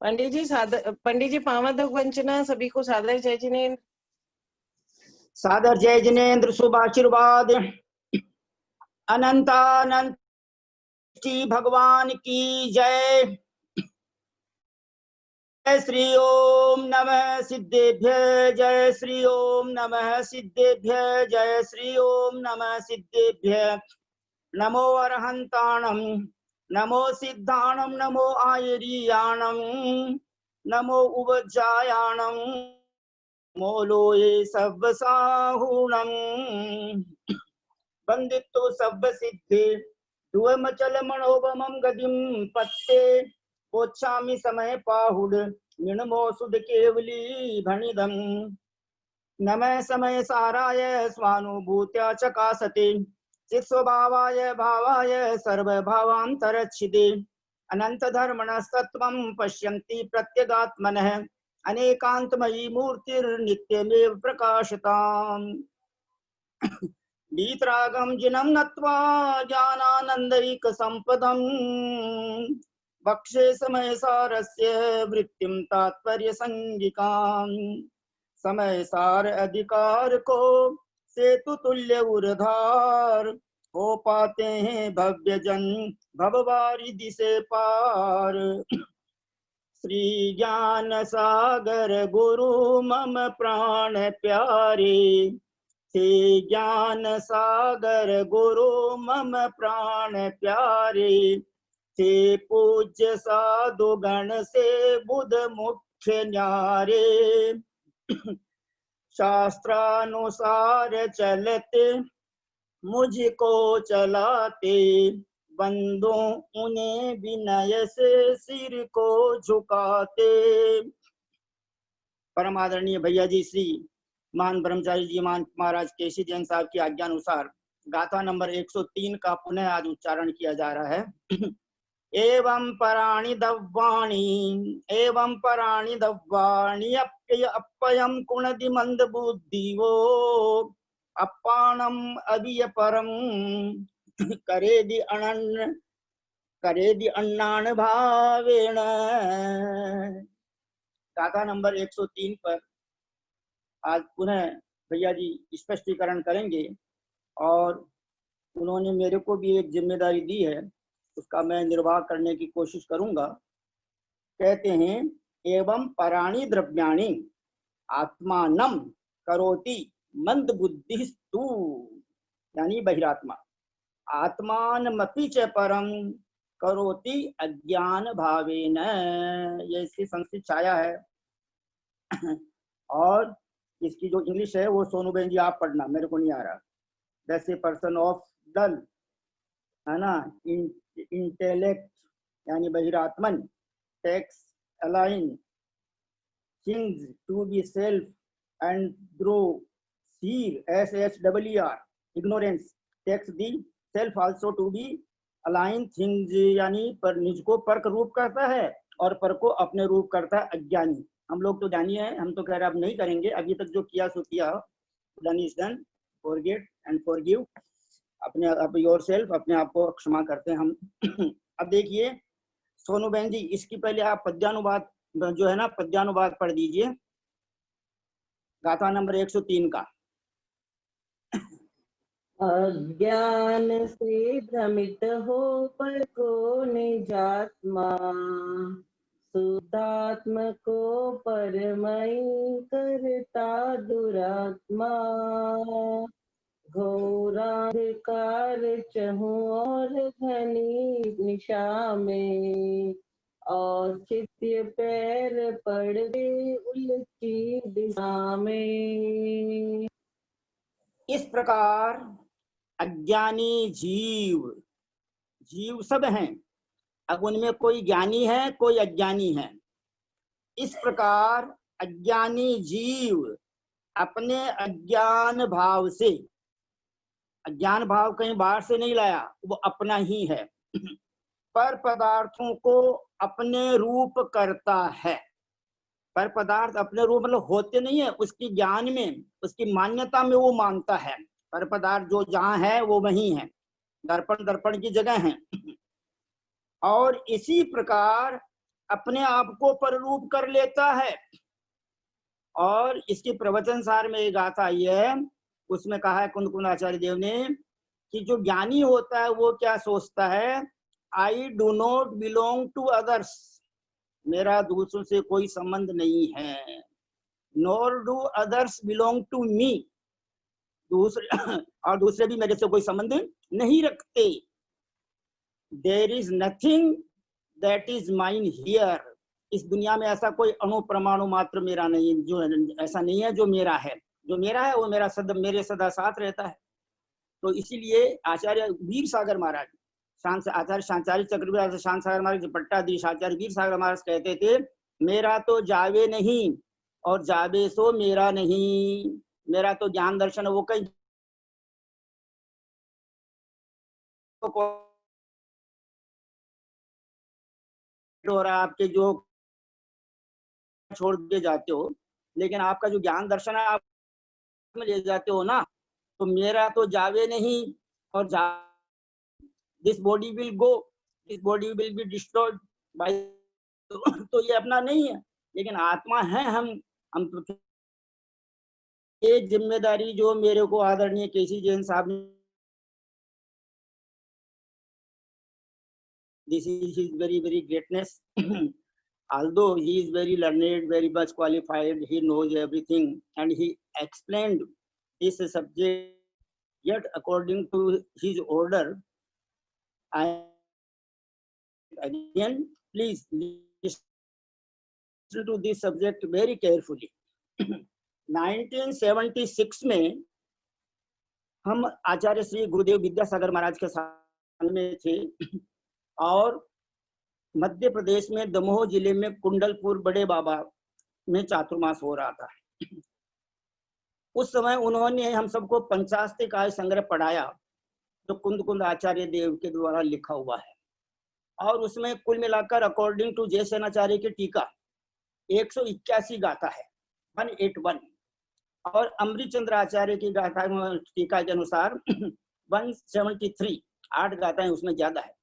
पंडित जी पावन वंचना सभी को सादर जय जिनेन्द्र। सादर जय जिनेन्द्र। शुभ आशीर्वाद। अनंतानंत भगवान की जय। जय श्री ओम नमः सिद्धेभ्य। जय श्री ओम नमः सिद्धेभ्य। जय श्री ओम नमः सिद्धेभ्य। नमो अरहंताणं नमो सिद्धाणं नमो आयर्याणं नमो उवज्जायाणं नमो लोये सव्वसाहुणं। वंदितो सव्व सिद्धे दुवमचल मनोभमं गदिं पत्ते पोच्छामि समय पाहुड निर्णमो सुध केवली भणिदं। नमः समय साराय स्वानुभूत्या चकासते चित्स्वभावाय भावाय सर्वभावान्तरच्छिदे अनंत धर्मणस्तत्त्वं पश्यन्ति प्रत्यगात्मनः अनेकान्तमयी मूर्तिर्नित्यमेव प्रकाशताम्। वीतरागं जिनं नत्वा ज्ञानानन्दैकसम्पदं वक्षे समयसारस्य वृत्तिं तात्पर्यसंज्ञिकां। समयसार अधिकार को सेतु तुल्य उर्धार हो पाते हैं भव्य जन भववारिधि से पार। श्री ज्ञान सागर गुरु मम प्राण प्यारे। श्री ज्ञान सागर गुरु मम प्राण प्यारे। श्री पूज्य साधु गण से बुध मुख्य न्यारे। शास्त्रानुसार चलते मुझको चलाते बंदो उन्हें विनय से सिर को झुकाते। परम आदरणीय भैया जी श्री महान ब्रह्मचारी जी मान महाराज केसी जैन साहब की आज्ञा अनुसार गाथा नंबर 103 का पुनः आज उच्चारण किया जा रहा है। एवं पराणि दव्वाणि अप्ययं कुणदि मंद बुद्धिवो अपाणम अभिय परम करेदि अन्नान भावेण। गाथा नंबर 103 पर आज पुनः भैया जी स्पष्टीकरण करेंगे और उन्होंने मेरे को भी एक जिम्मेदारी दी है, उसका मैं निर्वाह करने की कोशिश करूंगा। कहते हैं एवं पराणि द्रव्याणि आत्मानं करोति मंद बुद्धिस्तु, यानी बहिरात्मा आत्मानमपि च परम करोति अज्ञान भावेन। ये इसकी संस्कृत छाया है और इसकी जो इंग्लिश है वो सोनू बहन जी आप पढ़ना, मेरे को नहीं आ रहा। That's a person of dull, है ना, इंटेलेक्ट यानी बहिरात्मन, takes alien things to be self and through sheer SHER ignorance takes the self also to be alien things, यानी पर निज को परक रूप करता है और पर को अपने रूप करता है अज्ञानी। हम लोग तो ज्ञानी है, हम तो कह रहे अब नहीं करेंगे, अभी तक जो किया सो किया, done is done, forget and forgive, अपने आप योरसेल्फ, अपने आप को क्षमा करते हैं हम। अब देखिए सोनू बहन जी, इसकी पहले आप पद्यानुवाद जो है ना, पद्यानुवाद पढ़ दीजिए गाथा नंबर 103 का। अज्ञान से भ्रमित हो पर को निजात्मा, शुद्धात्म को परमयी करता दुरात्मा। घोराधिकार चहूं और घनी निशा में, औचित्य पैर पड़ गए उल्टी दिशा में। इस प्रकार अज्ञानी जीव सब हैं, अब उनमें कोई ज्ञानी है कोई अज्ञानी है। इस प्रकार अज्ञानी जीव अपने अज्ञान भाव से, अज्ञान भाव कहीं बाहर से नहीं लाया, वो अपना ही है, पर पदार्थों को अपने रूप करता है। पर पदार्थ अपने रूप मतलब होते नहीं है, उसकी ज्ञान में, उसकी मान्यता में वो मानता है पर पदार्थ जो जहाँ है वो वहीं है, दर्पण दर्पण की जगह है। और इसी प्रकार अपने आप को पररूप कर लेता है। और इसकी प्रवचन सार में एक गाथा आई है, उसमें कहा है कुंद कुंद आचार्य देव ने कि जो ज्ञानी होता है वो क्या सोचता है, I do not belong to others, मेरा दूसरों से कोई संबंध नहीं है, nor do others belong to me, दूसरे और दूसरे भी मेरे से कोई संबंध नहीं रखते। There is nothing that is mine here, इस दुनिया में ऐसा कोई अणु परमाणु मात्र मेरा नहीं, जो ऐसा नहीं है जो मेरा है, जो मेरा है वो मेरे सदा साथ रहता है। तो इसीलिए आचार्य वीर सागर महाराज, आचार्य शांचार्य चक्रवर्ती शांत सागर महाराज पट्टाधीश आचार्य वीर सागर महाराज कहते थे, मेरा तो जावे नहीं और जावे सो मेरा नहीं, मेरा तो ज्ञान दर्शन वो कहीं और आपके जो छोड़ के जाते हो, लेकिन आपका जो ज्ञान दर्शन है आप में ले जाते हो ना, तो मेरा तो जावे नहीं और this body will go, this body will be destroyed by, तो ये अपना नहीं है, लेकिन आत्मा है हम ये जिम्मेदारी जो मेरे को आदरणीय केसी जैन साहब ने, this is his very greatness. Although he is very learned, very much qualified, he knows everything and he explained this subject, yet according to his order, I again please listen to this subject very carefully. 1976 में हम आचार्य श्री गुरुदेव विद्यासागर महाराज के साथ में थे और मध्य प्रदेश में दमोह जिले में कुंडलपुर बड़े बाबा में चातुर्मास हो रहा था। उस समय उन्होंने हम सबको पंचास्तिकाय संग्रह पढ़ाया जो कुंद कुंद आचार्य देव के द्वारा लिखा हुआ है, और उसमें कुल मिलाकर अकॉर्डिंग टू जयसेनाचार्य की टीका 181 गाथा है, 181, और अमृतचंद्र आचार्य की गाथा टीका के अनुसार 173, 8 गाथाएं उसमें ज्यादा है।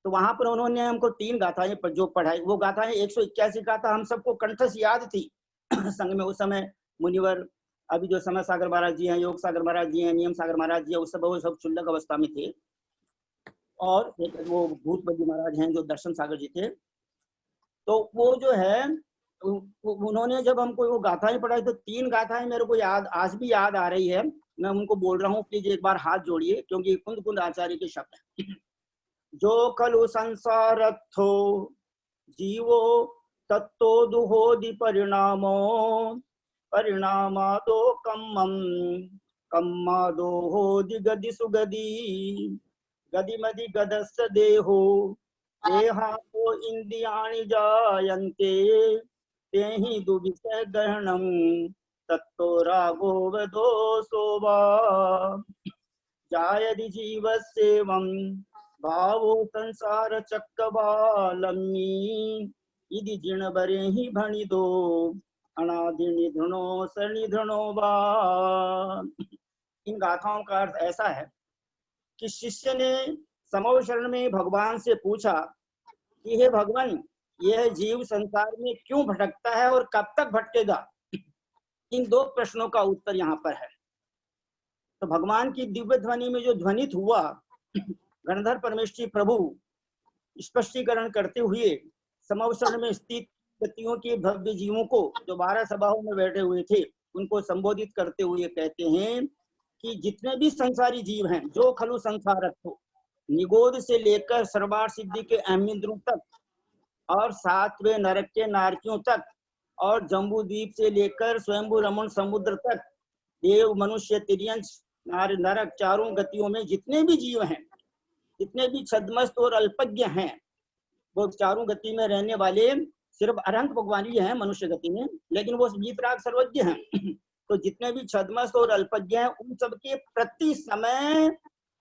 तो वहां पर उन्होंने हमको 3 गाथाएं जो पढ़ाई, वो गाथाएं 181 गाथा हम सबको कंठस्थ याद थी। संघ में उस समय मुनिवर, अभी जो समय सागर महाराज जी हैं, योग सागर महाराज जी हैं, नियम सागर महाराज जी हैं, वो सब चुल्लक अवस्था में थे, और वो भूत बद्री महाराज हैं जो दर्शन सागर जी थे। तो वो जो है उन्होंने जब हमको वो गाथाएं पढ़ाई तो 3 गाथाएं मेरे को याद, आज भी याद आ रही है, मैं उनको बोल रहा हूँ, प्लीज एक बार हाथ जोड़िए क्योंकि कुंद कुंद आचार्य के शब्द है। जो खलु संसारत्थो जीवो तत्तो दुहोदि परिणामो, परिणामादो कम्मं कम्मादो होदि गदि सुगदि, गदिमदि गदस्य देहो देहातो इंद्रियाणि जायन्ते, तेहि दुविषय ग्रहणं तत्तो रागो वदोषो वा, जायदि जीवस्येवं भावो संसार चक्रवालम्मी, इदि जिणबरे ही भणिदो अनादि निधनो सनिधनो वा। इन गाथाओं का अर्थ ऐसा है कि शिष्य ने समव शरण में भगवान से पूछा कि हे भगवान, यह जीव संसार में क्यों भटकता है और कब तक भटकेगा। इन 2 प्रश्नों का उत्तर यहाँ पर है। तो भगवान की दिव्य ध्वनि में जो ध्वनित हुआ, गणधर परमेश्वरी प्रभु स्पष्टीकरण करते हुए समवसरण में स्थित गतियों के भव्य जीवों को, जो 12 सभाओं में बैठे हुए थे, उनको संबोधित करते हुए कहते हैं कि जितने भी संसारी जीव हैं, जो खलु संसारक हो, निगोद से लेकर सर्वार सिद्धि के अहमिंद्रों तक और 7वें नरक के नारकियों तक और जम्बू द्वीप से लेकर स्वयंभू रमण समुद्र तक, देव मनुष्य तिर्यंश नरक चारों गतियों में जितने भी जीव हैं, जितने भी छद्मस्त और अल्पज्ञ हैं, वो चारों गति में रहने वाले सिर्फ अरहंत भगवान ही हैं मनुष्य गति में, लेकिन वो वीतराग सर्वज्ञ हैं। तो जितने भी छद्मस्त और अल्पज्ञ हैं, उन सबके प्रति समय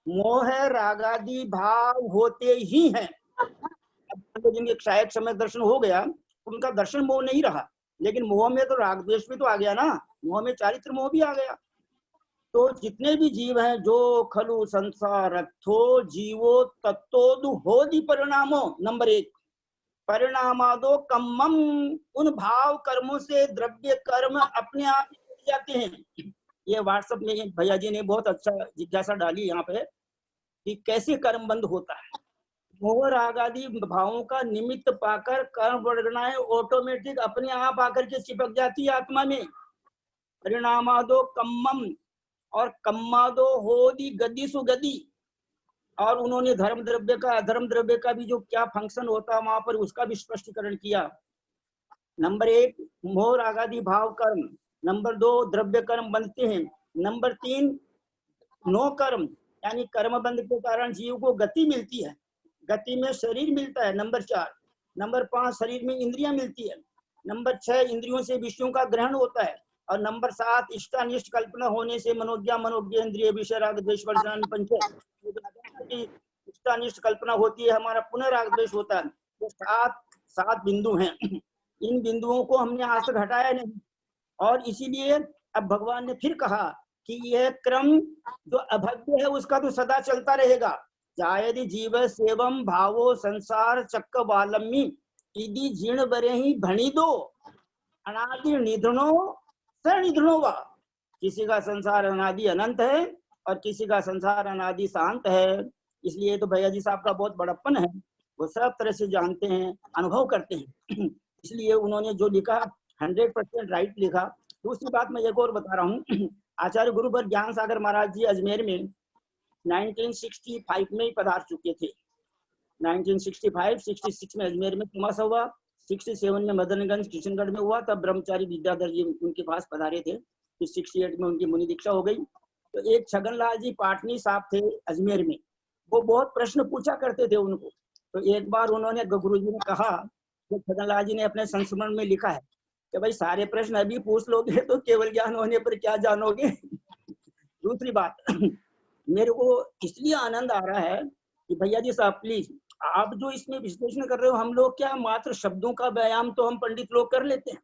मोह रागादि भाव होते ही हैं। जिनके क्षायक समय दर्शन हो गया, उनका दर्शन मोह नहीं रहा, लेकिन मोह में तो राग द्वेष भी तो आ गया ना, मोह में चारित्र मोह भी आ गया। तो जितने भी जीव हैं, जो खलु संसारत्थो जीवो तत्तो दुहोदि परिणामो, नंबर 1, परिणामादो कम्मम, उन भाव कर्मों से द्रव्य कर्म अपने आप ही मिट जाते हैं। ये व्हाट्सएप में भैया जी ने बहुत अच्छा जिज्ञासा डाली यहाँ पे कि कैसे कर्म बंद होता है। मोह राग आदि भावों का निमित्त पाकर कर्म वर्गनाएं ऑटोमेटिक अपने आप आकर के चिपक जाती है आत्मा में। परिणामादो कम्मम, और कम्मादो होदी गति सुगति, और उन्होंने धर्म द्रव्य का अधर्म द्रव्य का भी जो क्या फंक्शन होता है वहां पर उसका भी स्पष्टीकरण किया। नंबर 1 मोह रागादि भाव कर्म, नंबर 2 द्रव्य कर्म बनते हैं, नंबर 3 नो कर्म यानी कर्म बंध के कारण जीव को गति मिलती है, गति में शरीर मिलता है, नंबर 4, नंबर 5 शरीर में इंद्रियां मिलती है, नंबर 6 इंद्रियों से विषयों का ग्रहण होता है, और नंबर 7 इष्टानिष्ट कल्पना होने से मनोज्ञा मनोज्ञ इंद्रिय विषय राग द्वेष वर्जन पंच, इष्टानिष्ट कल्पना होती है, हमारा पुनराग द्वेष होता है। ये 7 बिंदु हैं। इन बिंदुओं को हमने आज तक हटाया नहीं, और इसीलिए अब भगवान ने फिर कहा कि यह क्रम जो अभद्र है उसका तो सदा चलता रहेगा। जायदि जीव सेवम भावो संसार चक्र वालम्मी इदि जीर्ण बरे ही भणी दो अनादि निधनो सनिधनो वा। किसी का संसार अनादि अनंत है और किसी का संसार अनादि शांत है। इसलिए तो भैया जी साहब का बहुत बड़प्पन है, वो सब तरह से जानते हैं, अनुभव करते हैं। इसलिए उन्होंने जो लिखा 100% राइट लिखा। दूसरी बात मैं एक और बता रहा हूँ, आचार्य गुरुवर ज्ञान सागर महाराज जी अजमेर में 1965 में ही पधार चुके थे। 1965-66 में अजमेर में तमाशा हुआ, 67 में मदनगंज किशनगढ़ में हुआ, तब ब्रह्मचारी विद्याधर जी उनके पास पधारे थे। फिर 68 में उनकी मुनि दीक्षा हो गई। तो एक छगनलाल जी पाटनी साहब थे अजमेर में, वो बहुत प्रश्न पूछा करते थे उनको। तो एक बार उन्होंने गुरु जी ने कहा कि छगनलाल जी ने अपने संस्मरण में लिखा है कि भाई सारे प्रश्न अभी पूछ लोगे तो केवल ज्ञान होने पर क्या जानोगे। दूसरी बात, मेरे को इसलिए आनंद आ रहा है कि भैया जी साहब प्लीज आप जो इसमें विश्लेषण कर रहे हो, हम लोग क्या मात्र शब्दों का व्यायाम तो हम पंडित लोग कर लेते हैं,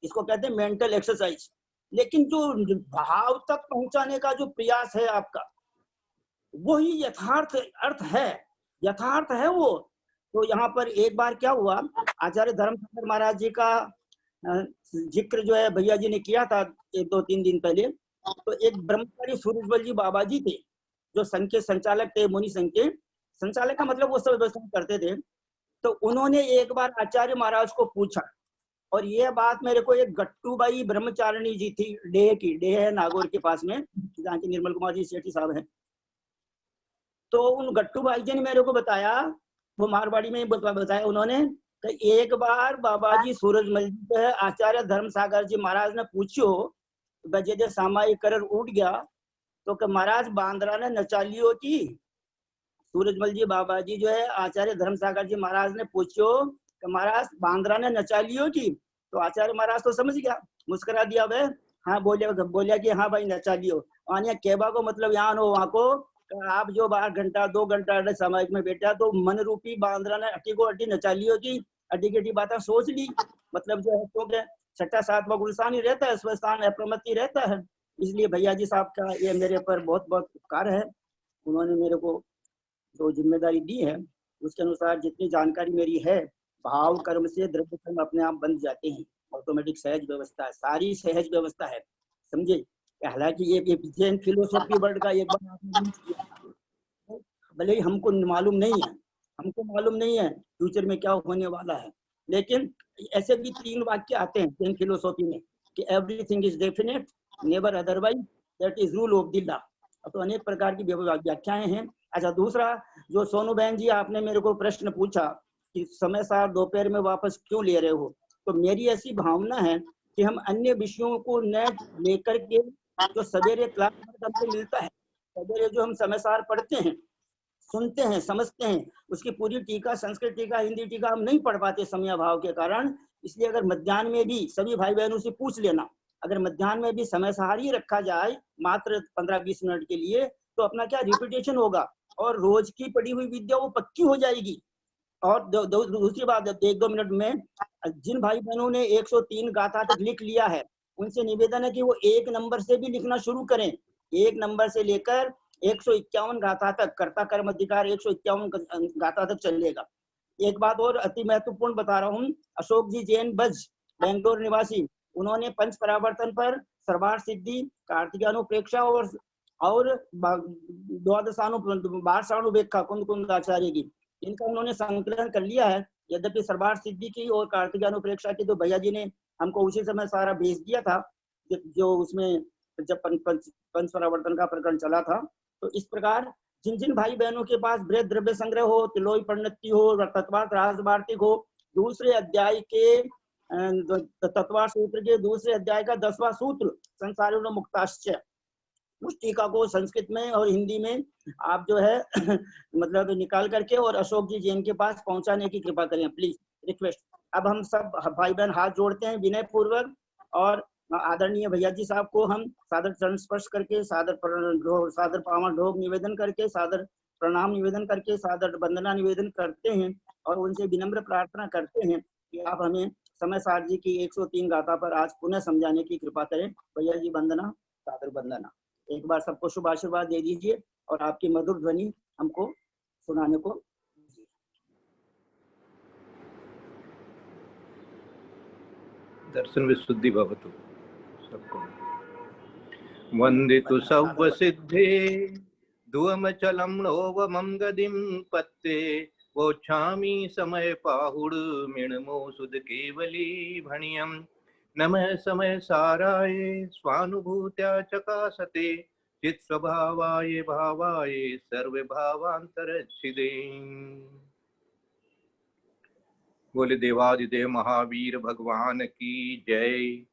इसको कहते हैं मेंटल एक्सरसाइज, लेकिन जो भाव तक पहुंचाने का जो प्रयास है आपका, वही यथार्थ अर्थ है, यथार्थ है वो। तो यहाँ पर एक बार क्या हुआ, आचार्य धर्मसागर महाराज जी का जिक्र जो है भैया जी ने किया था 1-2-3 दिन पहले। तो एक ब्रह्मचारी सूरजबल जी बाबा जी थे जो संघ के संचालक थे, मुनि संघ के संचालक का मतलब वो सब व्यवस्था करते थे। तो उन्होंने एक बार आचार्य महाराज को पूछा, और ये बात मेरे को एक गट्टूबाई ब्रह्मचारिणी जी थी, डेह की, डेह है नागौर के पास में, जहाँ की निर्मल कुमार जी सेठी साहब हैं। तो उन गट्टूबाई जी ने मेरे को बताया, वो मारवाड़ी में बताया उन्होंने, कि एक बार बाबा जी सूरजमल जी जो है आचार्य धर्मसागर जी महाराज ने पूछो बजे सामाई कर उठ गया तो कि महाराज बांद्रा ने नचा लियो की। सूरजमल जी बाबा जी जो है आचार्य धर्मसागर जी महाराज ने पूछो कि महाराज बांद्रा ने नचा लियो की। तो आचार्य महाराज तो समझ गया, मुस्कुरा दिया वह, हाँ बोलिया कि हाँ भाई नचा लियो। और कहवा को मतलब यहाँ हो वहां को आप जो 12 घंटा 2 घंटा सामाजिक में बैठा तो मन रूपी बांद्रा ने अटी को अटी नचा लियो की, अटी की बातें सोच ली। मतलब जो है तो छठा सातवां गुलसान ही रहता है, स्वस्थान अप्रमत्ति रहता है। इसलिए भैया जी साहब का ये मेरे पर बहुत बहुत उपकार है। उन्होंने मेरे को जो जिम्मेदारी दी है उसके अनुसार जितनी जानकारी मेरी है, भाव कर्म से द्रव्य कर्म अपने आप बन जाते हैं, ऑटोमेटिक सहज व्यवस्था है, सारी सहज व्यवस्था है, समझे। हालांकि ये जैन फिलोसॉफी वर्ड का एक बार आपने भले ही हमको मालूम नहीं है फ्यूचर में क्या होने वाला है, लेकिन ऐसे भी 3 वाक्य आते हैं जैन फिलोसॉफी में कि everything is definite, never otherwise, that is rule of the law. तो अनेक प्रकार की व्याख्याएं हैं। अच्छा, दूसरा जो सोनू बहन जी आपने मेरे को प्रश्न पूछा कि समय सार दोपहर में वापस क्यों ले रहे हो, तो मेरी ऐसी भावना है कि हम अन्य विषयों को न लेकर के जो सवेरे क्लास हमको मिलता है, सवेरे जो हम समय सार पढ़ते हैं, सुनते हैं, समझते हैं, उसकी पूरी टीका, संस्कृत टीका, हिंदी टीका हम नहीं पढ़ पाते समय अभाव के कारण। इसलिए अगर मध्याह्न में भी सभी भाई बहनों से पूछ लेना, अगर मध्याह्न में भी समय सार ही रखा जाए मात्र 15-20 मिनट के लिए, तो अपना क्या रिपीटेशन होगा और रोज की पढ़ी हुई विद्या वो पक्की हो जाएगी। और दूसरी बात, 1-2 मिनट में जिन भाई बहनों ने 103 गाथा तक लिख लिया है, उनसे निवेदन है कि वो 1 नंबर से भी लिखना शुरू करें। 1 नंबर से लेकर 151 गाथा तक, कर्ता कर्म अधिकार 151 गाथा तक चलेगा। एक बात और अति महत्वपूर्ण बता रहा हूँ, अशोक जी जैन बज, बेंगलोर निवासी, उन्होंने पंच परावर्तन पर सर्वार्थ सिद्धि, कार्तिकानुप्रेक्षा और द्वादशानुव्याख्या कुंद कुंद आचार्य की, इनका उन्होंने संकलन कर लिया है। यद्यपि सर्वार्थ सिद्धि की और कार्तिकानुप्रेक्षा की तो भैया जी ने हमको उसी समय सारा भेज दिया था, जो उसमें जब पंच परावर्तन का प्रकरण चला था। तो इस प्रकार जिन जिन भाई बहनों के पास बृहद द्रव्य संग्रह हो, तिलोई पंडिती हो, तत्वार्थ राजवार्तिक हो, दूसरे अध्याय के तत्वार्थ सूत्र के दूसरे अध्याय का 10वां सूत्र संसारिणो मुक्ताश्च, उस टीका को संस्कृत में और हिंदी में आप जो है मतलब निकाल करके और अशोक जी जैन के पास पहुंचाने की कृपा करें, प्लीज, रिक्वेस्ट। अब हम सब भाई बहन हाथ जोड़ते हैं विनय पूर्वक और आदरणीय भैया जी साहब को हम सादर चरण स्पर्श करके, सादर पावन ढोग निवेदन करके, सादर प्रणाम निवेदन करके, सादर वंदना निवेदन करते हैं और उनसे विनम्र प्रार्थना करते हैं कि आप हमें समय सार जी की 103 गाथा पर आज पुनः समझाने की कृपा करें। भैया जी वंदना, सादर वंदना। एक बार सबको शुभ आशीर्वाद दे दीजिए और आपकी मधुर ध्वनि हमको सुनाने को। दर्शन विशुद्धि भवतु सबको। वंदितु सव्व सिद्धे दुअमचलं नोवमं गदिं पत्ते वोच्छामि समय पाहुड मिणमो सुद केवली भणियं नमः समय साराय स्वानुभूत्या चकासते चित् स्वभावाय भावाय सर्व भावांतरच्छिदे। बोले देवादिदेव महावीर भगवान की जय।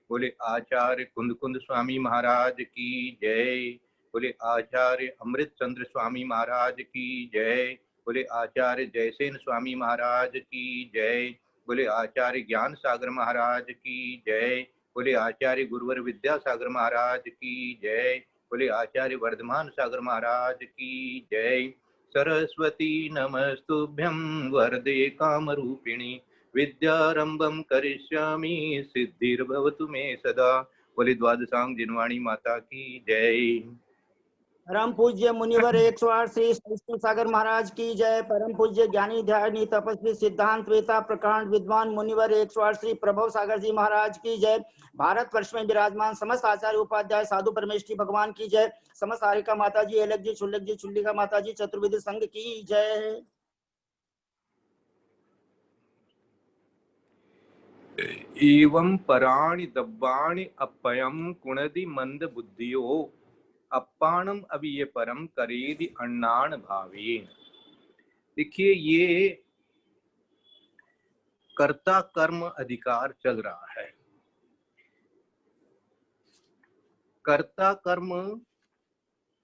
बोले आचार्य कुंद कुंद स्वामी महाराज की जय। बोले आचार्य अमृत चंद्र स्वामी महाराज की जय। बोले आचार्य जयसेन स्वामी महाराज की जय। बोले आचार्य ज्ञान सागर महाराज की जय। बोले आचार्य गुरुवर विद्यासागर महाराज की जय। बोले आचार्य वर्धमान सागर महाराज की जय। सरस्वती नमस्तुभ्यं वरदे कामरूपिणी विद्यारंभं करिष्यामि सिद्धिर्भवतु मे सदा। बोले द्वादशांग जिनवाणी माता की जय। परम पूज्य मुनिवर 108 श्री कृष्ण सागर महाराज की जय। परम पूज्य ज्ञानी ध्यानी तपस्वी सिद्धांत वेता प्रकांड विद्वान मुनिवर 108 श्री प्रभव सागर जी महाराज की जय। भारत वर्ष में विराजमान समस्त आचार्य उपाध्याय साधु परमेष्ठी भगवान की जय। समस्त हारिका माता जी, एलक जी, छुल्लक जी, चुल्लिका माता जी, चतुर्विद संघ की जय। एवं पराणि दब्बाणि अपयं कुणदि मंद बुद्धियो अपाणम अभी ये परम करेदि अन्नान भावे। देखिए ये कर्ता कर्म अधिकार चल रहा है। कर्ता कर्म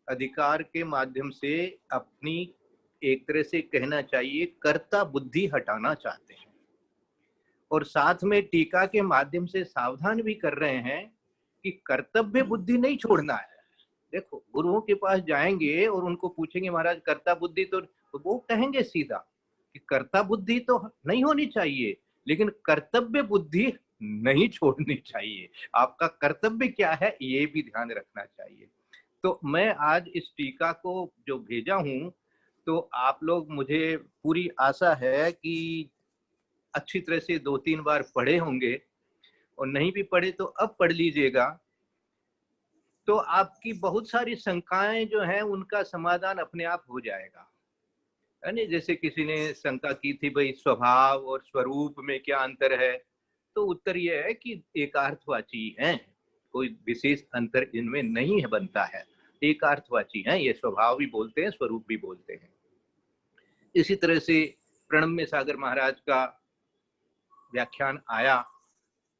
अधिकार के माध्यम से अपनी एक तरह से कहना चाहिए कर्ता बुद्धि हटाना चाहते हैं और साथ में टीका के माध्यम से सावधान भी कर रहे हैं कि कर्तव्य बुद्धि नहीं छोड़ना है। देखो गुरुओं के पास जाएंगे और उनको पूछेंगे महाराज कर्ता बुद्धि, तो वो कहेंगे सीधा कि कर्ता बुद्धि तो नहीं होनी चाहिए लेकिन कर्तव्य बुद्धि नहीं छोड़नी चाहिए। आपका कर्तव्य क्या है ये भी ध्यान रखना चाहिए। तो मैं आज इस टीका को जो भेजा हूं तो आप लोग, मुझे पूरी आशा है कि अच्छी तरह से 2-3 बार पढ़े होंगे और नहीं भी पढ़े तो अब पढ़ लीजिएगा। तो आपकी बहुत सारी शंकाएं जो हैं उनका समाधान अपने आप हो जाएगा, है ना। जैसे किसी ने शंका की थी भाई स्वभाव और स्वरूप में क्या अंतर है, तो उत्तर यह है कि एकार्थवाची हैं, कोई विशेष अंतर इनमें नहीं है बनता है, एकार्थवाची हैं। ये स्वभाव भी बोलते हैं, स्वरूप भी बोलते हैं। इसी तरह से प्रणम्य सागर महाराज का व्याख्यान आया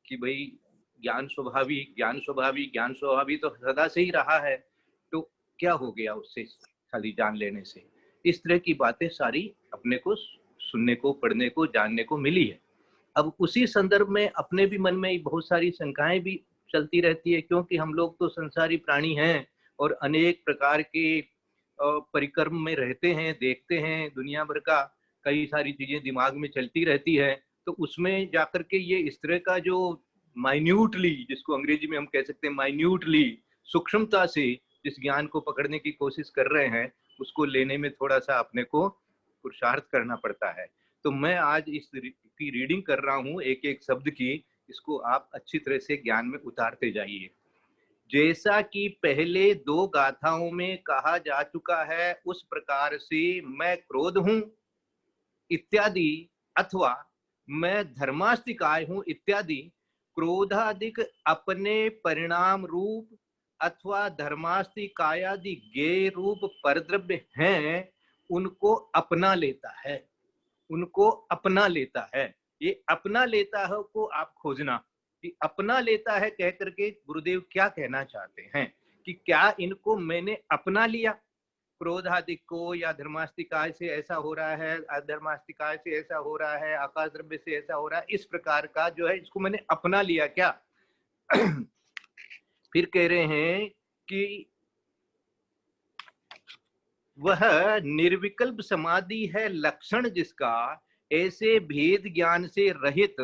कि भाई ज्ञान स्वभावी तो सदा से ही रहा है, तो क्या हो गया उससे खाली जान लेने से। इस तरह की बातें सारी अपने को सुनने को, पढ़ने को, जानने को मिली है। अब उसी संदर्भ में अपने भी मन में बहुत सारी शंकाएं भी चलती रहती है, क्योंकि हम लोग तो संसारी प्राणी हैं और अनेक प्रकार के परिक्रम में रहते हैं, देखते हैं, दुनिया भर का कई सारी चीजें दिमाग में चलती रहती है। तो उसमें जाकर के ये इस तरह का जो माइन्यूटली, जिसको अंग्रेजी में हम कह सकते हैं माइन्यूटली, सूक्ष्मता से जिस ज्ञान को पकड़ने की कोशिश कर रहे हैं, उसको लेने में थोड़ा सा अपने को पुरुषार्थ करना पड़ता है। तो मैं आज इस की रीडिंग कर रहा हूँ एक एक शब्द की, इसको आप अच्छी तरह से ज्ञान में उतारते जाइए। जैसा कि पहले 2 गाथाओं में कहा जा चुका है, उस प्रकार से मैं क्रोध हूं इत्यादि, अथवा मैं धर्मास्तिकाय हूं इत्यादि, क्रोधादिक अपने परिणाम रूप अथवा धर्मास्तिकायादि ज्ञेय रूप परद्रव्य हैं, उनको अपना लेता है, उनको अपना लेता है। ये अपना लेता है को आप खोजना कि अपना लेता है कह करके गुरुदेव क्या कहना चाहते हैं, कि क्या इनको मैंने अपना लिया, क्रोधादिक को, या धर्मास्तिकाय से ऐसा हो रहा है, अधर्मास्तिकाय से ऐसा हो रहा है, आकाश द्रव्य से ऐसा हो रहा है, इस प्रकार का जो है इसको मैंने अपना लिया क्या। फिर कह रहे हैं कि वह निर्विकल्प समाधि है लक्षण जिसका, ऐसे भेद ज्ञान से रहित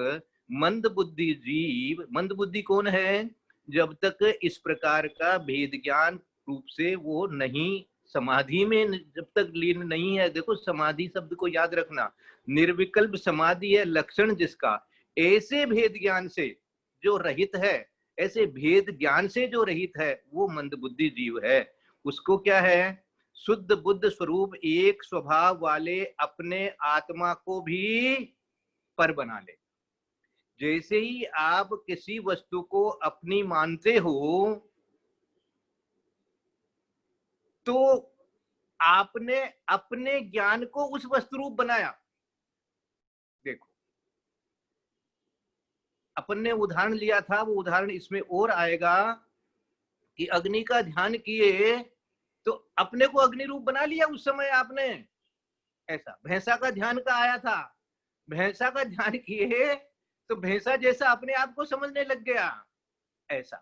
मंद बुद्धि जीव, मंद बुद्धि कौन है, जब तक इस प्रकार का भेद ज्ञान रूप से वो नहीं, समाधि में जब तक लीन नहीं है। देखो समाधि शब्द को याद रखना, निर्विकल्प समाधि है लक्षण जिसका, ऐसे भेद ज्ञान से जो रहित है, ऐसे भेद ज्ञान से जो रहित है वो मंद बुद्धि जीव है। उसको क्या है, शुद्ध बुद्ध स्वरूप एक स्वभाव वाले अपने आत्मा को भी पर बना ले। जैसे ही आप किसी वस्तु को अपनी मानते हो तो आपने अपने ज्ञान को उस वस्तु रूप बनाया। देखो अपन ने उदाहरण लिया था, वो उदाहरण इसमें और आएगा कि अग्नि का ध्यान किए तो अपने को अग्नि रूप बना लिया उस समय आपने। ऐसा भैंसा का ध्यान का आया था, भैंसा का ध्यान किए तो भैंसा जैसा अपने आप को समझने लग गया। ऐसा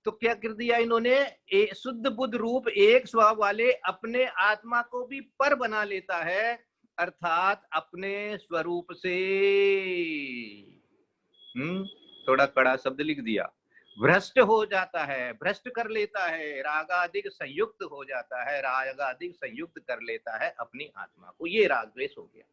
तो क्या कर दिया इन्होंने, शुद्ध बुद्ध रूप एक स्वभाव वाले अपने आत्मा को भी पर बना लेता है, अर्थात अपने स्वरूप से। थोड़ा कड़ा शब्द लिख दिया, भ्रष्ट हो जाता है, भ्रष्ट कर लेता है, रागादिक संयुक्त हो जाता है, रागादिक संयुक्त कर लेता है अपनी आत्मा को। ये राग द्वेष हो गया।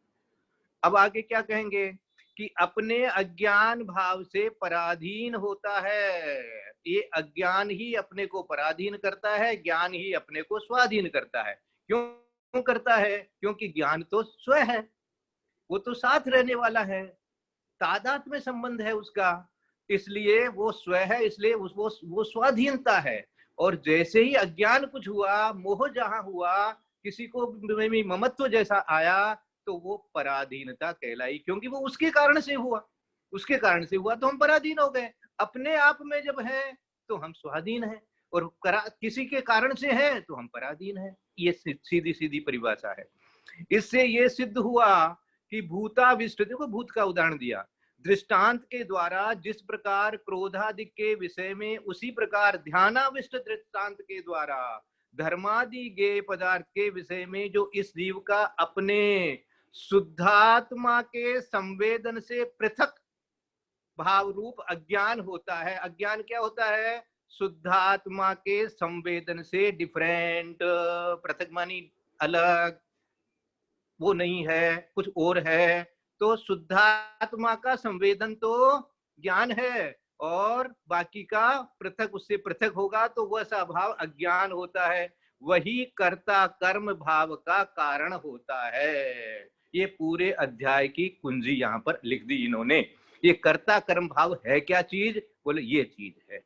अब आगे क्या कहेंगे कि अपने अज्ञान भाव से पराधीन होता है। ये अज्ञान ही अपने को पराधीन करता है, ज्ञान ही अपने को स्वाधीन करता है। क्यों करता है, क्योंकि ज्ञान तो स्व है, वो तो साथ रहने वाला है, तादात्म्य में संबंध है उसका, इसलिए वो स्व है, इसलिए वो स्वाधीनता है। और जैसे ही अज्ञान कुछ हुआ, मोह जहां हुआ, किसी को ममत्व जैसा आया, तो वो पराधीनता कहलाई, क्योंकि वो उसके कारण से हुआ, उसके कारण से हुआ तो हम पराधीन हो गए। अपने आप में जब है तो हम स्वाधीन हैं, और किसी के कारण से है तो हम पराधीन हैं। ये सीधी सीधी परिभाषा है। इससे ये सिद्ध हुआ कि भूताविष्ट, देखो भूत का उदाहरण दिया, दृष्टांत के द्वारा जिस प्रकार क्रोधादिक के विषय में, उसी प्रकार ध्यानाविष्ट दृष्टांत के द्वारा धर्मादि ज्ञेय पदार्थ के विषय में जो इस जीव का अपने शुद्धात्मा के संवेदन से पृथक भाव रूप अज्ञान होता है। अज्ञान क्या होता है, शुद्धात्मा के संवेदन से डिफरेंट, पृथक मानी अलग, वो नहीं है, कुछ और है। तो शुद्धात्मा का संवेदन तो ज्ञान है, और बाकी का पृथक, उससे पृथक होगा तो वह सा भाव अज्ञान होता है। वही कर्ता कर्म भाव का कारण होता है। ये पूरे अध्याय की कुंजी यहाँ पर लिख दी इन्होंने। ये कर्ता कर्म भाव है क्या चीज, बोले ये चीज है।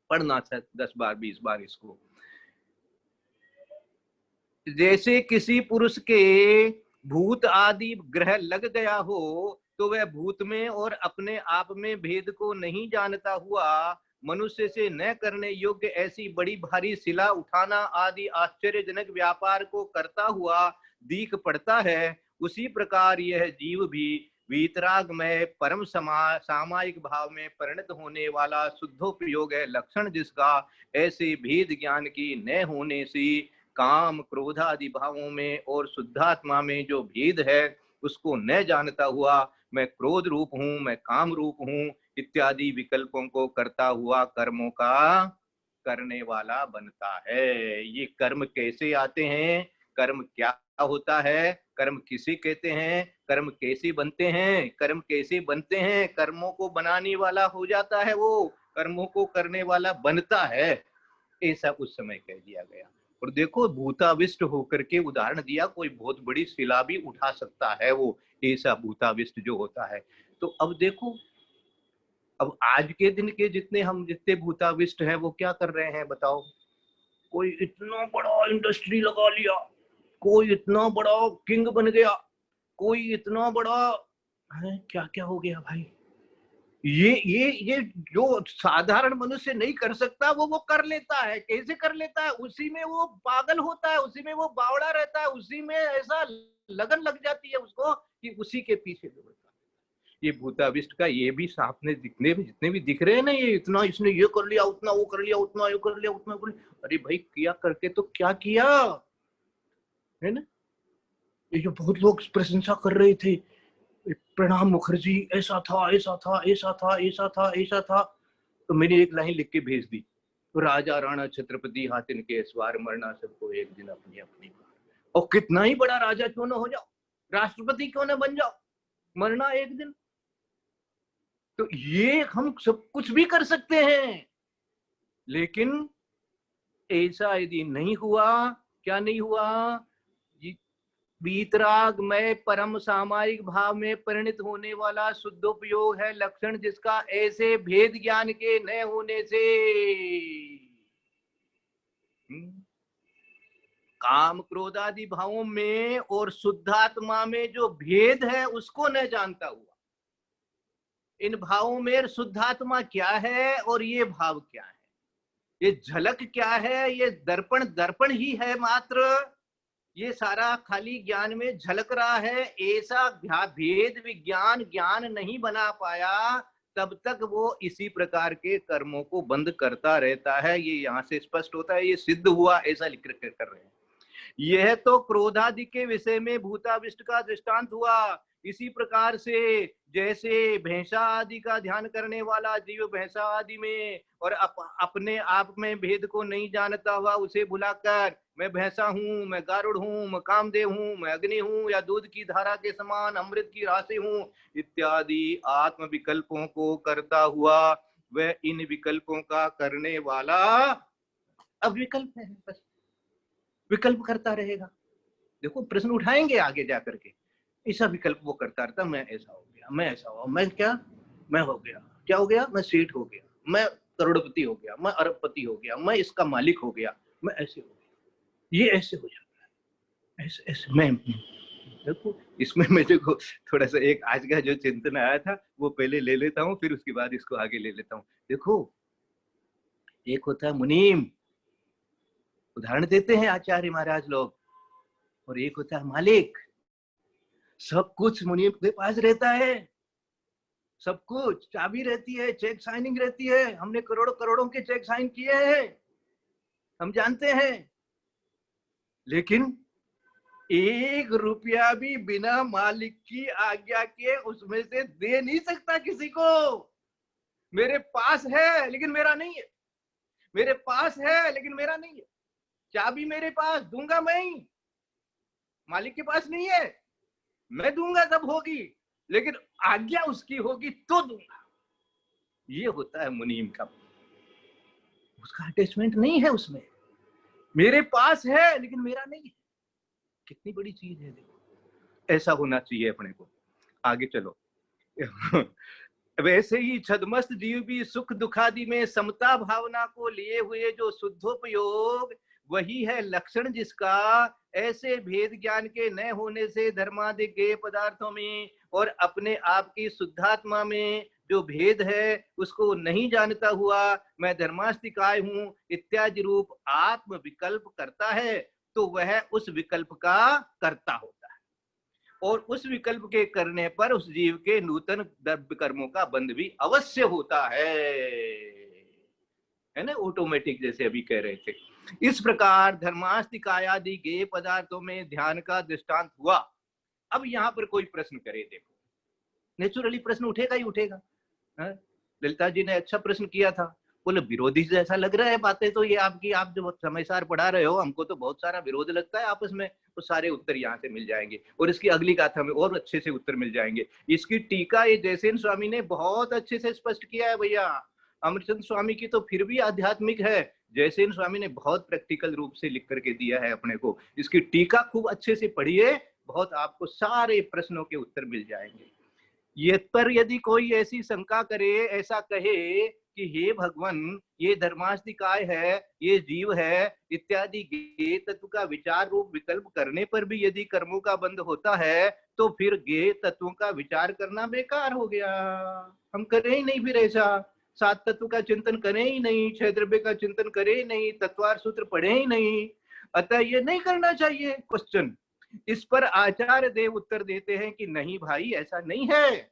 पढ़ना 10 बार 20 बार इसको। जैसे किसी पुरुष के भूत आदि ग्रह लग गया हो तो वह भूत में और अपने आप में भेद को नहीं जानता हुआ मनुष्य से न करने योग्य ऐसी बड़ी भारी शिला उठाना आदि आश्चर्यजनक व्यापार को करता हुआ दीख पड़ता है। उसी प्रकार यह जीव भी वीतरागमय परम सामायिक भाव में परिणत होने वाला शुद्धोपयोग है लक्षण जिसका, ऐसे भेद ज्ञान की न होने से काम क्रोधादि भावों में और शुद्धात्मा में जो भेद है उसको न जानता हुआ मैं क्रोध रूप हूं, मैं काम रूप हूं इत्यादि विकल्पों को करता हुआ कर्मों का करने वाला बनता है। ये कर्म कैसे आते हैं, कर्म क्या होता है, कर्म किसे कहते हैं, कर्म कैसे बनते हैं, कर्म कैसे बनते हैं, कर्मों को बनाने वाला हो जाता है वो, कर्मों को करने वाला बनता है, ऐसा उस समय कह दिया गया। और देखो भूताविष्ट होकर के उदाहरण दिया, कोई बहुत बड़ी शिला भी उठा सकता है वो, ऐसा भूताविष्ट जो होता है। तो अब देखो, अब आज के दिन के जितने भूताविष्ट हैं वो क्या कर रहे हैं बताओ? कोई इतना बड़ा इंडस्ट्री लगा लिया, कोई इतना बड़ा किंग बन गया, कोई इतना बड़ा है, क्या क्या हो गया भाई। ये जो साधारण मनुष्य नहीं कर सकता वो कर लेता है। कैसे कर लेता है? उसी में वो पागल होता है, उसी में वो बावड़ा रहता है, उसी में ऐसा लगन लग जाती है उसको कि उसी के पीछे दौड़ता है। ये भूताविष्ट का ये भी सामने जितने भी दिख रहे हैं ना, ये इतना इसने ये कर लिया, उतना वो कर लिया, उतना ये कर लिया, उतना कर लिया। अरे भाई किया करके तो क्या किया है ना। ये जो बहुत लोग प्रशंसा कर रहे थे, प्रणब मुखर्जी ऐसा था, ऐसा था, ऐसा था, ऐसा था, ऐसा था, तो मैंने एक लाइन लिख के भेज दी, तो राजा राणा छत्रपति हाथिन के सवार मरना सबको एक दिन अपनी अपनी बार। और कितना ही बड़ा राजा क्यों ना हो जाओ, राष्ट्रपति क्यों ना बन जाओ, मरना एक दिन। तो ये हम सब कुछ भी कर सकते हैं, लेकिन ऐसा यदि नहीं हुआ, क्या नहीं हुआ, वीतराग में परम सामायिक भाव में परिणत होने वाला शुद्धोपयोग है लक्षण, जिसका ऐसे भेद ज्ञान के न होने से काम क्रोध आदि भावों में और शुद्धात्मा में जो भेद है उसको न जानता हुआ। इन भावों में शुद्धात्मा क्या है और ये भाव क्या है, ये झलक क्या है, ये दर्पण दर्पण ही है मात्र, ये सारा खाली ज्ञान में झलक रहा है। ऐसा भेद विज्ञान ज्ञान नहीं बना पाया, तब तक वो इसी प्रकार के कर्मों को बंद करता रहता है। ये यहाँ से स्पष्ट होता है, ये सिद्ध हुआ, ऐसा लिख कर रहे हैं। यह तो क्रोधादि के विषय में भूताविष्ट का दृष्टांत हुआ। इसी प्रकार से जैसे भैंसा आदि का ध्यान करने वाला जीव भैंसा आदि में और अपने आप में भेद को नहीं जानता हुआ उसे भुलाकर मैं भैंसा हूँ, मैं गारुड़ हूँ, मैं कामदेव हूँ, मैं अग्नि हूँ, या दूध की धारा के समान अमृत की राशि हूँ इत्यादि आत्म विकल्पों को करता हुआ वह इन विकल्पों का करने वाला अविकल्प है, बस विकल्प करता रहेगा। देखो प्रश्न उठाएंगे आगे जाकर के, ऐसा विकल्प वो करता रहता, मैं ऐसा हो गया, मैं ऐसा हुआ, मैं क्या, मैं हो गया, क्या हो गया, मैं सेठ हो गया, मैं करोड़पति हो गया, मैं अरबपति हो गया, मैं इसका मालिक हो गया, मैं ऐसे हो गया, ये ऐसे हो जाता है, ऐसे ऐसे मैं देखो इसमें मुझे को थोड़ा सा एक आज का जो चिंतन आया था वो पहले ले लेता हूँ, फिर उसके बाद इसको आगे ले लेता हूँ। देखो एक होता है मुनीम, उदाहरण देते हैं आचार्य महाराज लोग, और एक होता है मालिक। सब कुछ मुनीम के पास रहता है, सब कुछ, चाबी रहती है, चेक साइनिंग रहती है, हमने करोड़ों करोड़ों के चेक साइन किए हैं, हम जानते हैं, लेकिन 1 रुपया भी बिना मालिक की आज्ञा के उसमें से दे नहीं सकता किसी को। मेरे पास है लेकिन मेरा नहीं है, मेरे पास है लेकिन मेरा नहीं है, चाबी मेरे पास, दूंगा मैं ही, मालिक के पास नहीं है, मैं दूंगा तब होगी, लेकिन आज्ञा उसकी होगी तो दूंगा। ये होता है मुनीम का, उसका अटैचमेंट नहीं है उसमें, मेरे पास है लेकिन मेरा नहीं है। कितनी बड़ी चीज है, देखो ऐसा होना चाहिए अपने को। आगे चलो वैसे ही छद्मस्त जीव भी सुख दुखादि में समता भावना को लिए हुए जो शुद्धोपयोग, वही है लक्षण जिसका ऐसे भेद ज्ञान के न होने से धर्मादि गेय पदार्थों में और अपने आप की शुद्धात्मा में जो भेद है उसको नहीं जानता हुआ मैं धर्मास्तिकाय हूँ इत्यादि रूप आत्म विकल्प करता है, तो वह उस विकल्प का कर्ता होता है, और उस विकल्प के करने पर उस जीव के नूतन द्रव्य कर्मों का बंध भी अवश्य होता है ना, ऑटोमेटिक, जैसे अभी कह रहे थे। इस प्रकार धर्मास्तिकाय आदि गेय पदार्थों में ध्यान का दृष्टांत हुआ। अब यहाँ पर कोई प्रश्न करे, देखो नेचुरली प्रश्न उठेगा ही उठेगा। ललिता जी ने अच्छा प्रश्न किया था, बोले विरोधी जैसा लग रहा है बातें तो ये आपकी, आप जो समय सार पढ़ा रहे हो, हमको तो बहुत सारा विरोध लगता है आपस में, तो सारे उत्तर यहाँ से मिल जाएंगे और इसकी अगली गाथा में और अच्छे से उत्तर मिल जाएंगे। इसकी टीका ये जयसेन स्वामी ने बहुत अच्छे से स्पष्ट किया है भैया। अमरचंद स्वामी की तो फिर भी आध्यात्मिक है, जयसेन स्वामी ने बहुत प्रैक्टिकल रूप से लिख करके दिया है अपने को। इसकी टीका खूब अच्छे से पढ़िए, बहुत आपको सारे प्रश्नों के उत्तर मिल जाएंगे। ये पर यदि कोई ऐसी शंका करे, ऐसा कहे कि हे भगवान ये धर्मास्तिकाय है, ये जीव है इत्यादि ज्ञेय तत्व का विचार रूप विकल्प करने पर भी यदि कर्मों का बंध होता है, तो फिर ज्ञेय तत्वों का विचार करना बेकार हो गया। हम करें ही नहीं फिर ऐसा, सात तत्व का चिंतन करें ही नहीं, छह द्रव्य का चिंतन करें ही नहीं, तत्वार सूत्र पढ़े ही नहीं, अतः ये नहीं करना चाहिए। क्वेश्चन, इस पर आचार्य देव उत्तर देते हैं कि नहीं भाई ऐसा नहीं है,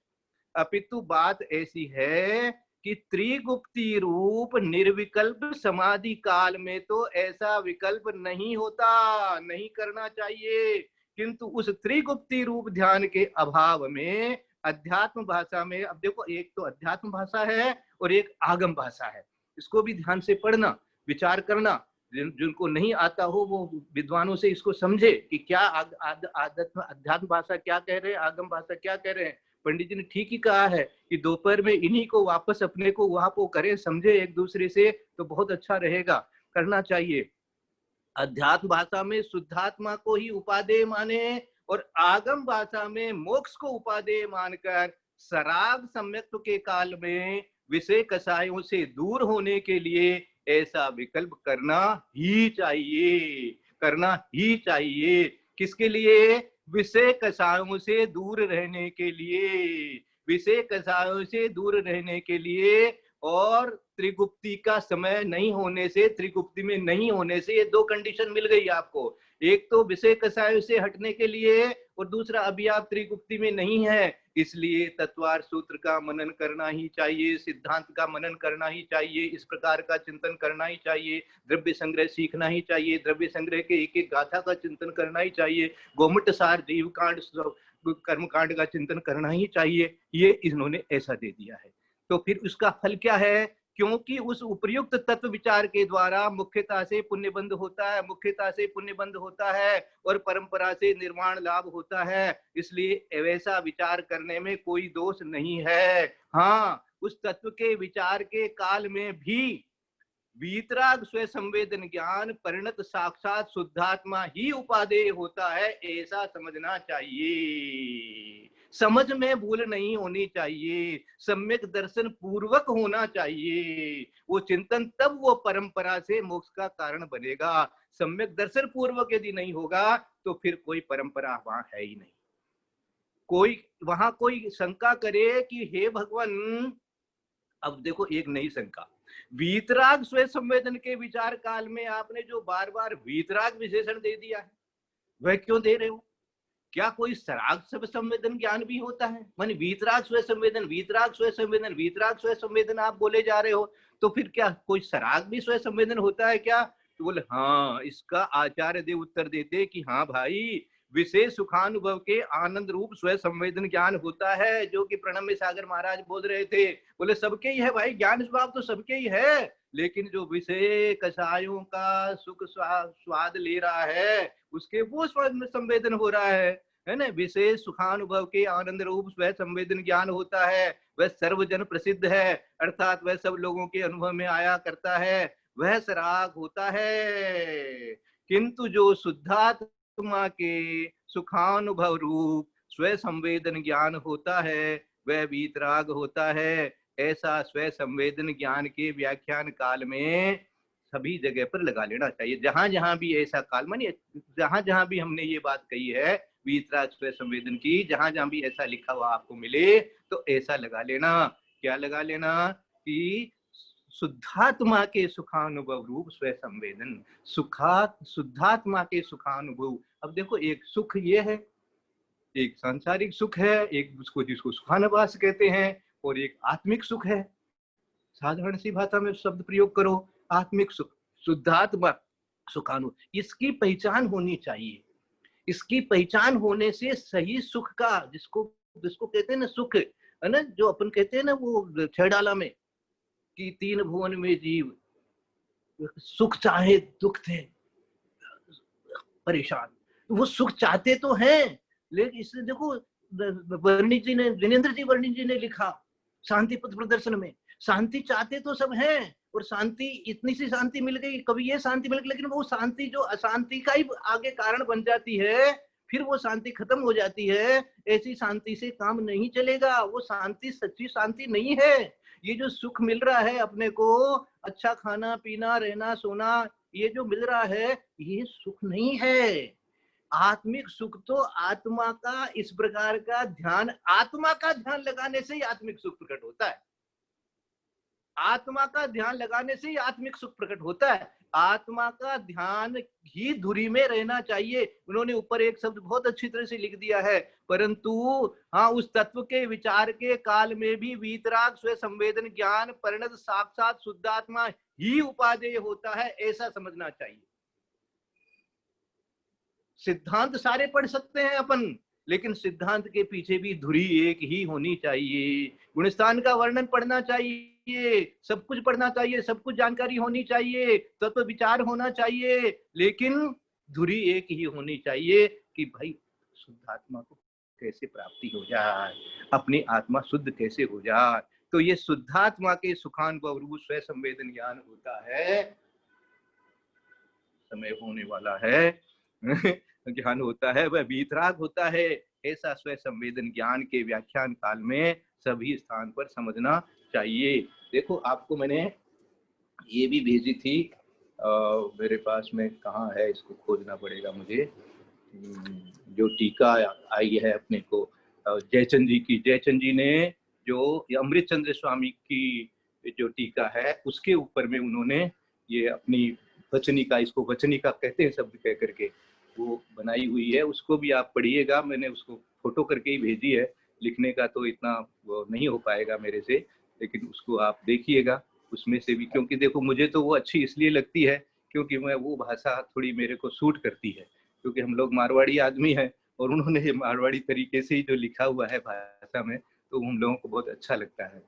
अपितु बात ऐसी है कि त्रिगुप्ती रूप निर्विकल्प समाधि काल में तो ऐसा विकल्प नहीं होता, नहीं करना चाहिए, किंतु उस त्रिगुप्ती रूप ध्यान के अभाव में अध्यात्म भाषा में, अब देखो एक तो अध्यात्म भाषा है और एक आगम भाषा है, इसको भी ध्यान से पढ़ना, विचार करना, जिनको नहीं आता हो वो विद्वानों से इसको समझे कि क्या अध्यात्म भाषा क्या कह रहे हैं, आगम भाषा क्या कह रहे हैं। पंडित जी ने ठीक ही कहा है कि दोपहर में इन्हीं को वापस अपने को वहां को करें, समझे एक दूसरे से, तो बहुत अच्छा रहेगा, करना चाहिए। अध्यात्म भाषा में शुद्धात्मा को ही उपादेय माने और आगम भाषा में मोक्ष को उपादेय मानकर सराग सम्यक्त्व के काल में विषय कषायों से दूर होने के लिए ऐसा विकल्प करना ही चाहिए, करना ही चाहिए। किसके लिए? विषय कषायों से दूर रहने के लिए, विषय कषायों से दूर रहने के लिए और त्रिगुप्ती का समय नहीं होने से, त्रिगुप्ती में नहीं होने से, ये दो कंडीशन मिल गई आपको। एक तो विषय कषायों से हटने के लिए और दूसरा अभी आप त्रिगुप्ती में नहीं है, इसलिए तत्वार सूत्र का मनन करना ही चाहिए, सिद्धांत का मनन करना ही चाहिए, इस प्रकार का चिंतन करना ही चाहिए, द्रव्य संग्रह सीखना ही चाहिए, द्रव्य संग्रह के एक एक गाथा का चिंतन करना ही चाहिए, गोमुट सार जीव कांड कर्म कांड का चिंतन करना ही चाहिए। ये इन्होंने ऐसा दे दिया है। तो फिर उसका फल क्या है? क्योंकि उस उपयुक्त तत्व विचार के द्वारा मुख्यता से पुण्य बंध होता है, मुख्यता से पुण्य बंध होता है और परंपरा से निर्वाण लाभ होता है, इसलिए वैसा विचार करने में कोई दोष नहीं है। हाँ, उस तत्व के विचार के काल में भी वीतराग स्व संवेदन ज्ञान परिणत साक्षात शुद्धात्मा ही उपादेय होता है, ऐसा समझना चाहिए। समझ में भूल नहीं होनी चाहिए, सम्यक दर्शन पूर्वक होना चाहिए। वो चिंतन तब वो परंपरा से मोक्ष का कारण बनेगा। सम्यक दर्शन पूर्वक यदि नहीं होगा तो फिर कोई परंपरा वहां है ही नहीं। कोई वहां कोई शंका करे कि हे भगवान, अब देखो एक नई शंका, वीतराग स्व संवेदन के विचार काल में आपने जो बार बार वीतराग विशेषण दे दिया है, वह क्यों दे रहे हो? क्या कोई सराग स्व संवेदन ज्ञान भी होता है? माने वीतराग स्व संवेदन, वीतराग स्व संवेदन, वीतराग स्व संवेदन आप बोले जा रहे हो, तो फिर क्या कोई सराग भी स्व संवेदन होता है क्या? तो बोले हाँ, इसका आचार्य देव उत्तर देते कि हाँ भाई, विशेष सुखानुभव के आनंद रूप स्व संवेदन ज्ञान होता है, जो कि प्रणम्य सागर महाराज बोल रहे थे। बोले सबके ही है भाई, ज्ञान स्वभाव तो सबके ही है, लेकिन जो विषय कषायों का सुख स्वाद ले रहा है उसके वो संवेदन हो रहा है ना। विशेष सुखानुभव के आनंद रूप स्व संवेदन ज्ञान होता है, वह सर्वजन प्रसिद्ध है, अर्थात वह सब लोगों के अनुभव में आया करता है, वह सराग होता है। किंतु जो शुद्धात्मा के सुखानुभव रूप स्व संवेदन ज्ञान होता है वह वीतराग होता है। ऐसा स्व संवेदन ज्ञान के व्याख्यान काल में सभी जगह पर लगा लेना चाहिए। जहां जहां भी ऐसा काल, मानिए जहां जहां भी हमने ये बात कही है वीतराग स्व संवेदन की, जहां जहां भी ऐसा लिखा हुआ आपको मिले तो ऐसा लगा लेना। क्या लगा लेना? कि शुद्धात्मा के सुखानुभव रूप स्व संवेदन, शुद्धात्मा के सुखानुभव। अब देखो एक सुख ये है, एक सांसारिक सुख है, एक उसको जिसको सुखानुभवास कहते हैं, और एक आत्मिक सुख है। साधारण सी भाषा में शब्द प्रयोग करो, आत्मिक सुख, शुद्धात्मा सुखानुभव, इसकी पहचान होनी चाहिए। इसकी पहचान होने से सही सुख का, जिसको जिसको कहते हैं ना सुख, है ना, जो अपन कहते हैं ना वो छह डाला में, कि तीन भुवन में जीव सुख चाहे दुख थे परेशान, वो सुख चाहते तो हैं, लेकिन इससे देखो वर्णी जी ने, विनेंद्र जी वर्णी जी ने लिखा शांति पथ प्रदर्शन में, शांति चाहते तो सब हैं, और शांति इतनी सी शांति मिल गई, कभी ये शांति मिल गई, लेकिन वो शांति जो अशांति का ही आगे कारण बन जाती है, फिर वो शांति खत्म हो जाती है। ऐसी शांति से काम नहीं चलेगा, वो शांति सच्ची शांति नहीं है। ये जो सुख मिल रहा है अपने को, अच्छा खाना पीना रहना सोना, ये जो मिल रहा है ये सुख नहीं है। आत्मिक सुख तो आत्मा का इस प्रकार का ध्यान, आत्मा का ध्यान लगाने से ही आत्मिक सुख प्रकट होता है। आत्मा का ध्यान लगाने से ही आत्मिक सुख प्रकट होता है। आत्मा का ध्यान ही धुरी में रहना चाहिए। उन्होंने ऊपर एक शब्द बहुत अच्छी तरह से लिख दिया है, परंतु हाँ, उस तत्व के विचार के काल में भी वीतराग स्व संवेदन ज्ञान परिणत साक्षात शुद्धात्मा ही उपादेय होता है, ऐसा समझना चाहिए। सिद्धांत सारे पढ़ सकते हैं अपन, लेकिन सिद्धांत के पीछे भी धुरी एक ही होनी चाहिए। गुणस्थान का वर्णन पढ़ना चाहिए, सब कुछ पढ़ना चाहिए, सब कुछ जानकारी होनी चाहिए, तत्व विचार होना चाहिए, लेकिन धुरी एक ही होनी चाहिए कि भाई शुद्धात्मा को कैसे प्राप्ति हो जाए, अपनी आत्मा शुद्ध कैसे हो जाए। तो ये शुद्धात्मा के सुखानुभव रूप स्व संवेदन ज्ञान होता है। समय होने वाला है ज्ञान होता है, वह वीतराग होता है। ऐसा स्व संवेदन ज्ञान के व्याख्यान काल में सभी स्थान पर समझना चाहिए। देखो आपको मैंने ये भी भेजी थी, मेरे पास में कहाँ है, इसको खोजना पड़ेगा मुझे, जो टीका आई है अपने को जयचंद जी की। जयचंद जी ने जो अमृतचंद्र स्वामी की जो टीका है उसके ऊपर में उन्होंने ये अपनी वचनिका, इसको वचनिका कहते हैं शब्द कह करके, वो बनाई हुई है। उसको भी आप पढ़िएगा, मैंने उसको फोटो करके ही भेजी है, लिखने का तो इतना वो नहीं हो पाएगा मेरे से, लेकिन उसको आप देखिएगा। उसमें से भी, क्योंकि देखो मुझे तो वो अच्छी इसलिए लगती है क्योंकि मैं वो भाषा थोड़ी मेरे को सूट करती है, क्योंकि हम लोग मारवाड़ी आदमी हैं और उन्होंने ये मारवाड़ी तरीके से ही जो लिखा हुआ है भाषा में, तो हम लोगों को बहुत अच्छा लगता है।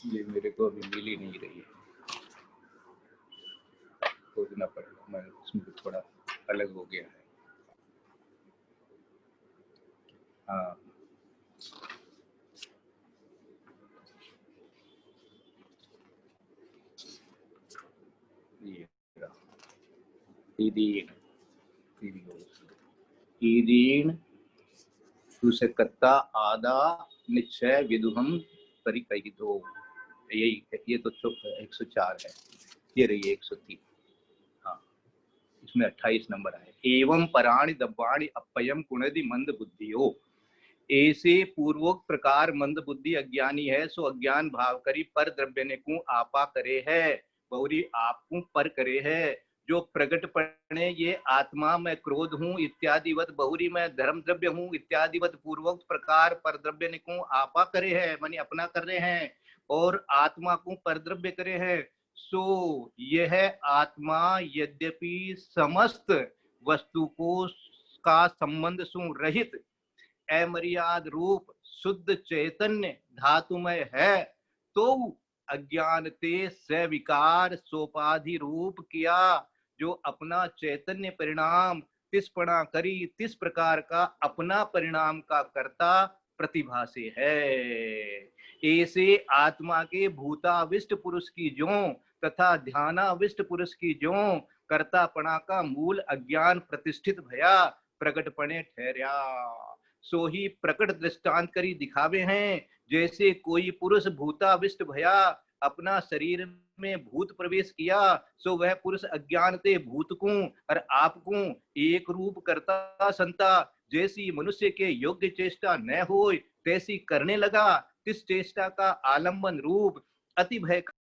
ये मेरे को अभी मिल ही नहीं रही है, खोजना पड़ेगा, मैं उसमें थोड़ा अलग हो गया है। हाँ, ये ईदीन सुसकत्ता आदा निश्चय विदुहम परिकैदो, यही ये तो 104 है, ये रही 103। हाँ, इसमें 28 नंबर आए। एवं पराणि दब्बाणि अपयम कुणदि मंद बुद्धियो, ऐसे पूर्वोक्त प्रकार मंद बुद्धि अज्ञानी है, सो अज्ञान भाव करी पर द्रव्य ने को आपा करे है, बहुरी आपको पर करे है। जो प्रगट पड़े ये आत्मा मैं क्रोध हूँ इत्यादिवत, बहुरी मैं धर्म द्रव्य हूँ इत्यादिवत पूर्वोक्त प्रकार पर द्रव्य ने को आपा करे है, मानी अपना कर रहे हैं, और आत्मा को पर द्रव्य करे है। सो यह आत्मा यद्यपि समस्त वस्तु को का संबंध सु रहित अमर्याद रूप शुद्ध चैतन्य धातुमय है, तो अज्ञानते स्विकार सोपाधि रूप किया, जो अपना चैतन्य परिणाम तिसपणा करी, तिस प्रकार का अपना परिणाम का कर्ता प्रतिभा से है। ऐसे आत्मा के भूताविष्ट पुरुष की ज्यों तथा ध्यानाविष्ट पुरुष की ज्यों कर्तापणा का मूल अज्ञान प्रतिष्ठित भया प्रकटपणे ठहरा, सो ही प्रकट दृष्टांत करी दिखावे हैं। जैसे कोई पुरुष भूताविष्ट भया अपना शरीर में भूत प्रवेश किया, सो वह पुरुष अज्ञान ते भूत को और आप को एक रूप करता संता, जैसी मनुष्य के योग्य चेष्टा न हो तैसी करने लगा, तिस चेष्टा का आलम्बन रूप अति भय